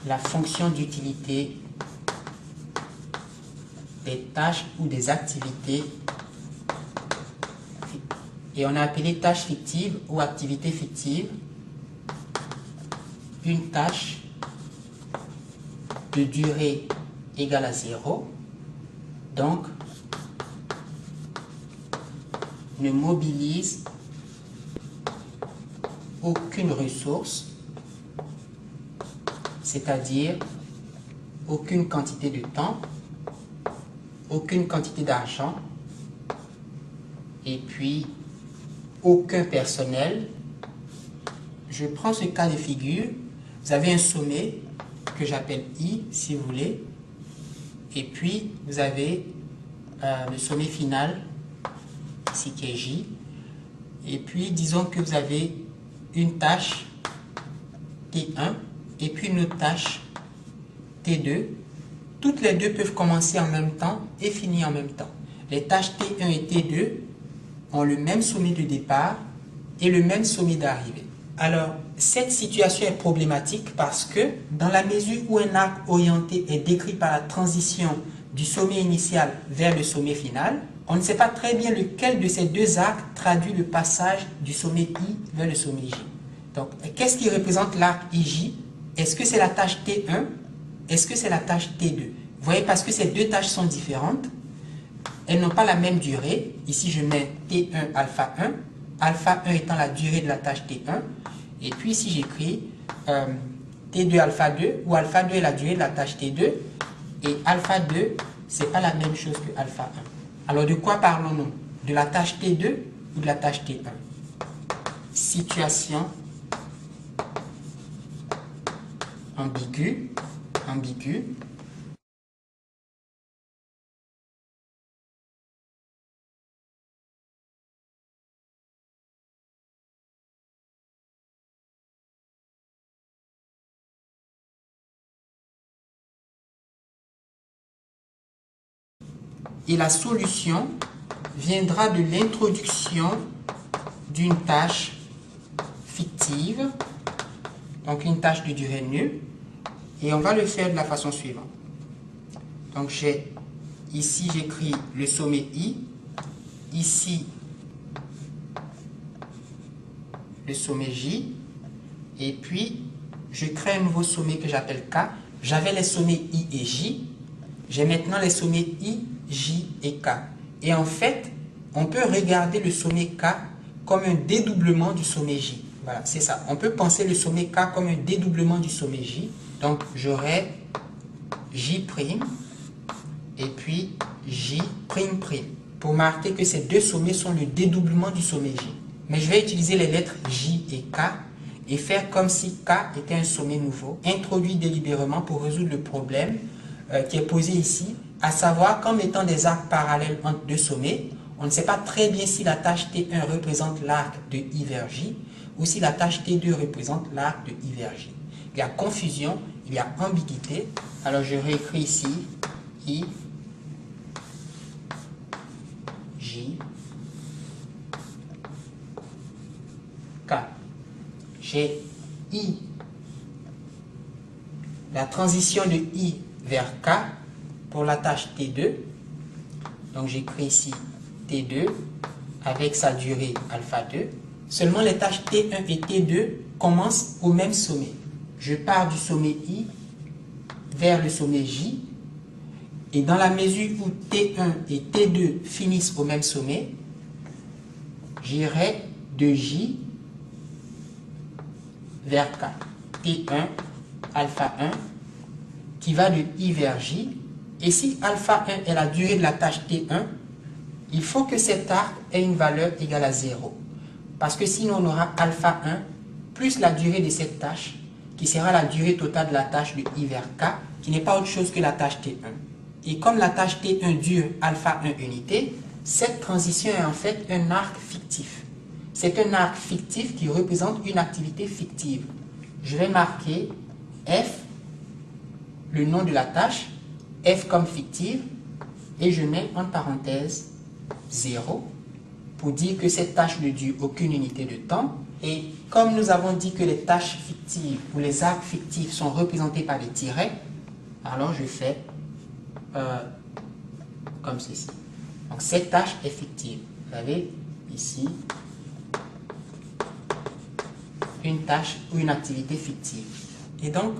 la fonction d'utilité des tâches ou des activités. Et on a appelé tâche fictive ou activité fictive une tâche de durée égale à 0, donc ne mobilise aucune ressource, c'est-à-dire aucune quantité de temps, aucune quantité d'argent, et puis aucun personnel. Je prends ce cas de figure. Vous avez un sommet que j'appelle I, si vous voulez, et puis vous avez le sommet final, ici qui est J, et puis disons que vous avez une tâche T1 et puis une autre tâche T2. Toutes les deux peuvent commencer en même temps et finir en même temps. Les tâches T1 et T2 ont le même sommet de départ et le même sommet d'arrivée. Alors, cette situation est problématique parce que dans la mesure où un arc orienté est décrit par la transition du sommet initial vers le sommet final, on ne sait pas très bien lequel de ces deux arcs traduit le passage du sommet I vers le sommet J. Donc, qu'est-ce qui représente l'arc IJ? Est-ce que c'est la tâche T1? Est-ce que c'est la tâche T2? Vous voyez, parce que ces deux tâches sont différentes, elles n'ont pas la même durée. Ici, je mets T1 alpha 1, alpha 1 étant la durée de la tâche T1. Et puis ici, j'écris T2 alpha 2, où alpha 2 est la durée de la tâche T2. Et alpha 2, ce n'est pas la même chose que alpha 1. Alors, de quoi parlons-nous? De la tâche T2 ou de la tâche T1? Situation ambiguë. Et la solution viendra de l'introduction d'une tâche fictive, donc une tâche de durée nulle, et on va le faire de la façon suivante. Donc ici j'écris le sommet I, ici le sommet J, et puis je crée un nouveau sommet que j'appelle K. J'avais les sommets I et J, j'ai maintenant les sommets I, J et K. Et en fait, on peut regarder le sommet K comme un dédoublement du sommet J. Voilà, c'est ça. On peut penser le sommet K comme un dédoublement du sommet J. Donc, j'aurai J' et puis J'' pour marquer que ces deux sommets sont le dédoublement du sommet J. Mais je vais utiliser les lettres J et K et faire comme si K était un sommet nouveau, introduit délibérément pour résoudre le problème qui est posé ici, à savoir qu'en mettant des arcs parallèles entre deux sommets, on ne sait pas très bien si la tâche T1 représente l'arc de I vers J ou si la tâche T2 représente l'arc de I vers J. Il y a confusion, il y a ambiguïté. Alors je réécris ici I, J, K. J'ai I, la transition de I vers K pour la tâche T2. Donc j'écris ici T2 avec sa durée alpha 2. Seulement les tâches T1 et T2 commencent au même sommet. Je pars du sommet I vers le sommet J. Et dans la mesure où T1 et T2 finissent au même sommet, j'irai de J vers K. T1 alpha 1 qui va de I vers J. Et si alpha 1 est la durée de la tâche T1, il faut que cet arc ait une valeur égale à 0. Parce que sinon on aura alpha 1 plus la durée de cette tâche, qui sera la durée totale de la tâche de I vers K, qui n'est pas autre chose que la tâche T1. Et comme la tâche T1 dure alpha 1 unité, cette transition est en fait un arc fictif. C'est un arc fictif qui représente une activité fictive. Je vais marquer F, le nom de la tâche, F comme fictive, et je mets entre parenthèses 0 pour dire que cette tâche ne dure aucune unité de temps. Et comme nous avons dit que les tâches fictives ou les arcs fictifs sont représentés par des tirets, alors je fais comme ceci. Donc cette tâche est fictive. Vous avez ici une tâche ou une activité fictive. Et donc,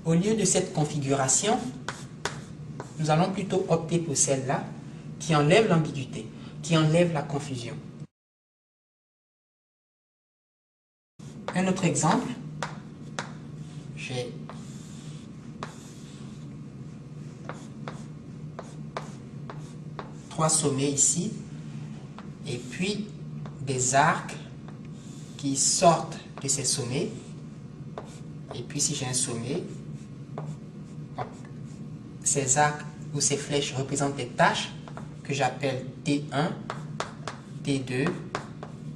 au lieu de cette configuration, nous allons plutôt opter pour celle-là qui enlève l'ambiguïté, qui enlève la confusion. Un autre exemple, j'ai trois sommets ici, et puis des arcs qui sortent de ces sommets. Et puis si j'ai un sommet, ces arcs ou ces flèches représentent des tâches que j'appelle T1, T2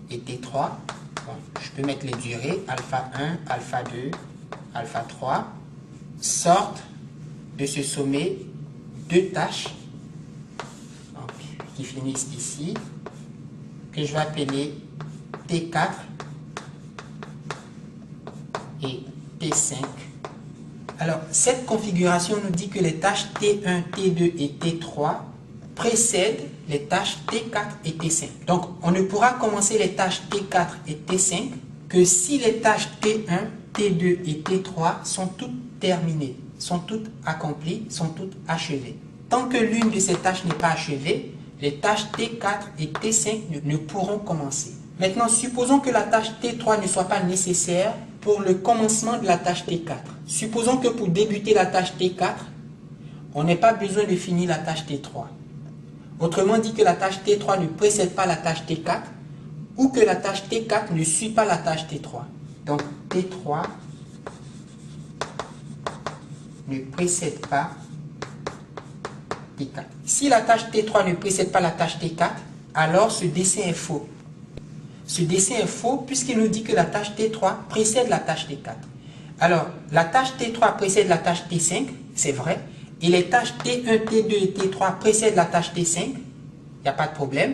et T3. Bon, je peux mettre les durées, alpha 1, alpha 2, alpha 3, sortent de ce sommet deux tâches donc, qui finissent ici, que je vais appeler T4 et T5. Alors, cette configuration nous dit que les tâches T1, T2 et T3 précèdent les tâches T4 et T5. Donc, on ne pourra commencer les tâches T4 et T5 que si les tâches T1, T2 et T3 sont toutes terminées, sont toutes accomplies, sont toutes achevées. Tant que l'une de ces tâches n'est pas achevée, les tâches T4 et T5 ne pourront commencer. Maintenant, supposons que la tâche T3 ne soit pas nécessaire pour le commencement de la tâche T4. Supposons que pour débuter la tâche T4, on n'ait pas besoin de finir la tâche T3. Autrement dit que la tâche T3 ne précède pas la tâche T4 ou que la tâche T4 ne suit pas la tâche T3. Donc T3 ne précède pas T4. Si la tâche T3 ne précède pas la tâche T4, alors ce dessin est faux. Ce dessin est faux puisqu'il nous dit que la tâche T3 précède la tâche T4. Alors, la tâche T3 précède la tâche T5, c'est vrai, et les tâches T1, T2 et T3 précèdent la tâche T5, il n'y a pas de problème.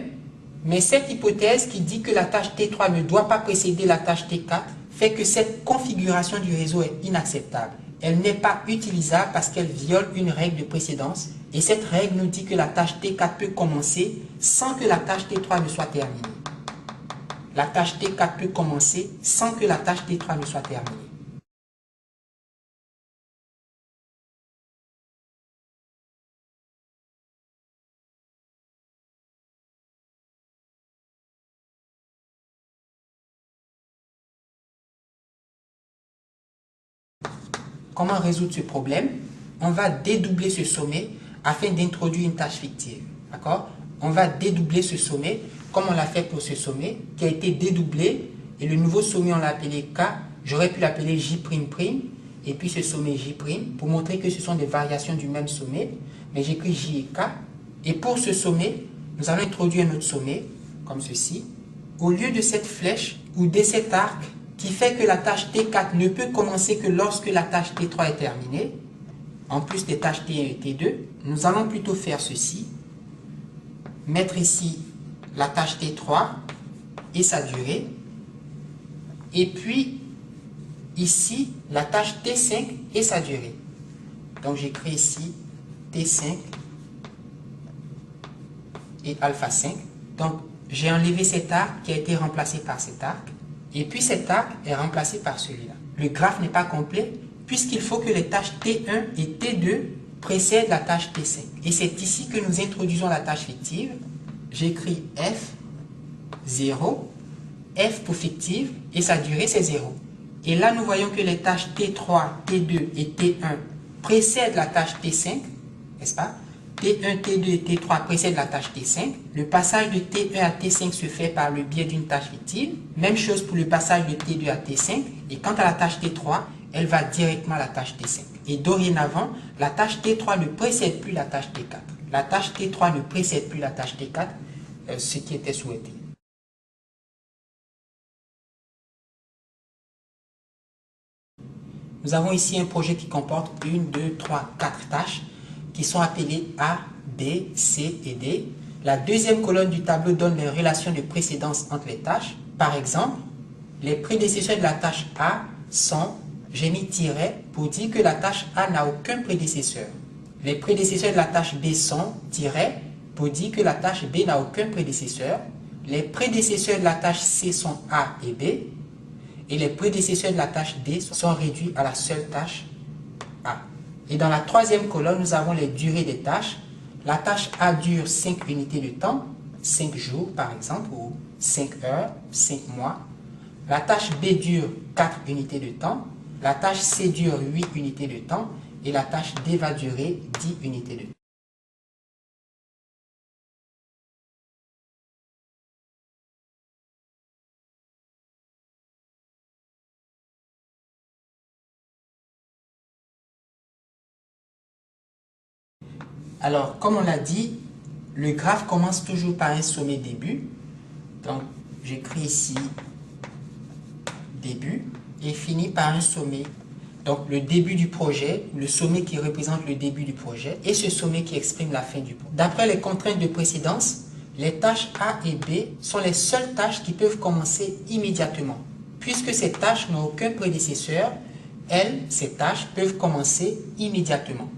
Mais cette hypothèse qui dit que la tâche T3 ne doit pas précéder la tâche T4 fait que cette configuration du réseau est inacceptable. Elle n'est pas utilisable parce qu'elle viole une règle de précédence et cette règle nous dit que la tâche T4 peut commencer sans que la tâche T3 ne soit terminée. La tâche T4 peut commencer sans que la tâche T3 ne soit terminée. Comment résoudre ce problème? On va dédoubler ce sommet afin d'introduire une tâche fictive. D'accord? On va dédoubler ce sommet comme on l'a fait pour ce sommet qui a été dédoublé et le nouveau sommet on l'a appelé K. J'aurais pu l'appeler J'' et puis ce sommet J' pour montrer que ce sont des variations du même sommet. Mais j'écris J et K. Et pour ce sommet, nous allons introduire un autre sommet comme ceci. Au lieu de cette flèche ou de cet arc qui fait que la tâche T4 ne peut commencer que lorsque la tâche T3 est terminée, en plus des tâches T1 et T2, nous allons plutôt faire ceci, mettre ici la tâche T3 et sa durée, et puis ici la tâche T5 et sa durée. Donc j'écris ici T5 et alpha 5. Donc j'ai enlevé cet arc qui a été remplacé par cet arc. Et puis cet arc est remplacé par celui-là. Le graphe n'est pas complet puisqu'il faut que les tâches T1 et T2 précèdent la tâche T5. Et c'est ici que nous introduisons la tâche fictive. J'écris F, 0, F pour fictive et sa durée c'est 0. Et là nous voyons que les tâches T3, T2 et T1 précèdent la tâche T5, n'est-ce pas? T1, T2 et T3 précèdent la tâche T5. Le passage de T1 à T5 se fait par le biais d'une tâche fictive. Même chose pour le passage de T2 à T5. Et quant à la tâche T3, elle va directement à la tâche T5. Et dorénavant, la tâche T3 ne précède plus la tâche T4. La tâche T3 ne précède plus la tâche T4, ce qui était souhaité. Nous avons ici un projet qui comporte 1, 2, 3, 4 tâches qui sont appelées A, B, C et D. La deuxième colonne du tableau donne les relations de précédence entre les tâches. Par exemple, les prédécesseurs de la tâche A sont, j'ai mis tiret pour dire que la tâche A n'a aucun prédécesseur. Les prédécesseurs de la tâche B sont tiret pour dire que la tâche B n'a aucun prédécesseur. Les prédécesseurs de la tâche C sont A et B. Et les prédécesseurs de la tâche D sont réduits à la seule tâche A. Et dans la troisième colonne, nous avons les durées des tâches. La tâche A dure 5 unités de temps, 5 jours par exemple, ou 5 heures, 5 mois. La tâche B dure 4 unités de temps. La tâche C dure 8 unités de temps. Et la tâche D va durer 10 unités de temps. Alors, comme on l'a dit, le graphe commence toujours par un sommet début. Donc, j'écris ici début et finit par un sommet. Donc, le début du projet, le sommet qui représente le début du projet et ce sommet qui exprime la fin du projet. D'après les contraintes de précédence, les tâches A et B sont les seules tâches qui peuvent commencer immédiatement. Puisque ces tâches n'ont aucun prédécesseur, ces tâches peuvent commencer immédiatement.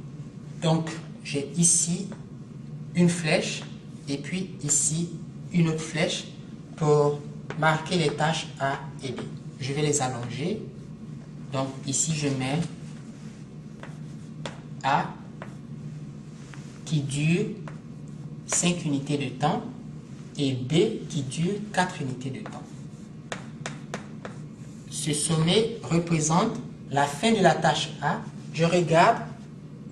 Donc, j'ai ici une flèche et puis ici une autre flèche pour marquer les tâches A et B. Je vais les allonger. Donc ici je mets A qui dure 5 unités de temps et B qui dure 4 unités de temps. Ce sommet représente la fin de la tâche A. Je regarde.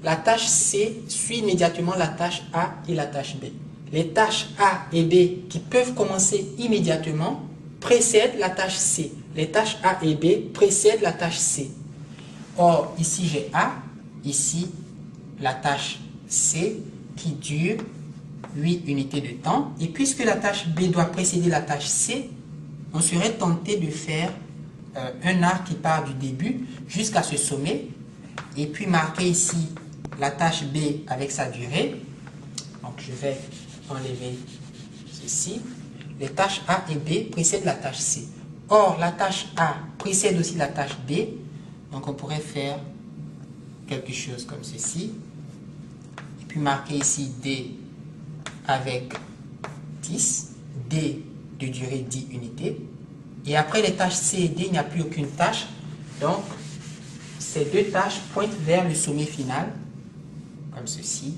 La tâche C suit immédiatement la tâche A et la tâche B. Les tâches A et B qui peuvent commencer immédiatement précèdent la tâche C. Les tâches A et B précèdent la tâche C. Or, ici j'ai A, ici la tâche C qui dure 8 unités de temps. Et puisque la tâche B doit précéder la tâche C, on serait tenté de faire un arc qui part du début jusqu'à ce sommet et puis marquer ici la tâche B avec sa durée. Donc je vais enlever ceci. Les tâches A et B précèdent la tâche C. Or, la tâche A précède aussi la tâche B. Donc on pourrait faire quelque chose comme ceci. Et puis marquer ici D avec 10. D de durée 10 unités. Et après les tâches C et D, il n'y a plus aucune tâche. Donc, ces deux tâches pointent vers le sommet final, comme ceci.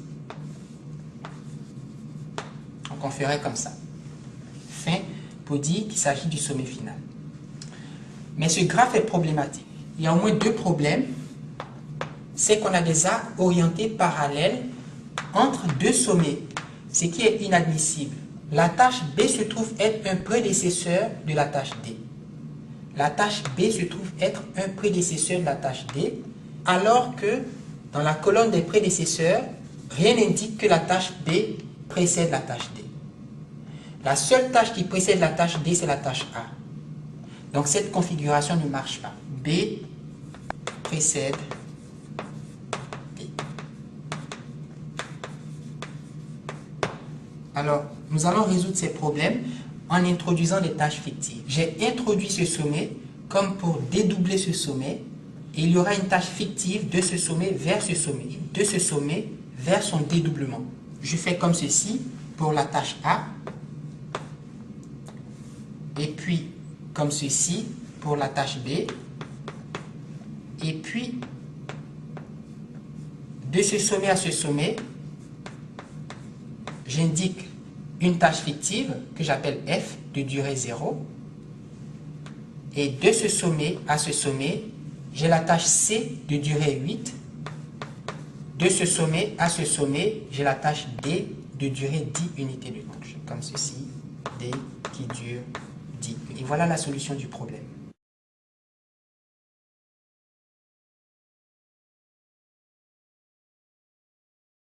Donc on ferait comme ça. Fin pour dire qu'il s'agit du sommet final. Mais ce graphe est problématique. Il y a au moins deux problèmes. C'est qu'on a des arcs orientés parallèles entre deux sommets, ce qui est inadmissible. La tâche B se trouve être un prédécesseur de la tâche D. La tâche B se trouve être un prédécesseur de la tâche D, alors que dans la colonne des prédécesseurs, rien n'indique que la tâche B précède la tâche D. La seule tâche qui précède la tâche D, c'est la tâche A. Donc cette configuration ne marche pas. B précède D. Alors, nous allons résoudre ces problèmes en introduisant des tâches fictives. J'ai introduit ce sommet comme pour dédoubler ce sommet. Et il y aura une tâche fictive de ce sommet vers ce sommet. De ce sommet vers son dédoublement. Je fais comme ceci pour la tâche A. Et puis, comme ceci pour la tâche B. Et puis, de ce sommet à ce sommet, j'indique une tâche fictive que j'appelle F de durée 0. Et de ce sommet à ce sommet, j'ai la tâche C de durée 8. De ce sommet à ce sommet, j'ai la tâche D de durée 10 unités de temps. Comme ceci, D qui dure 10. Et voilà la solution du problème.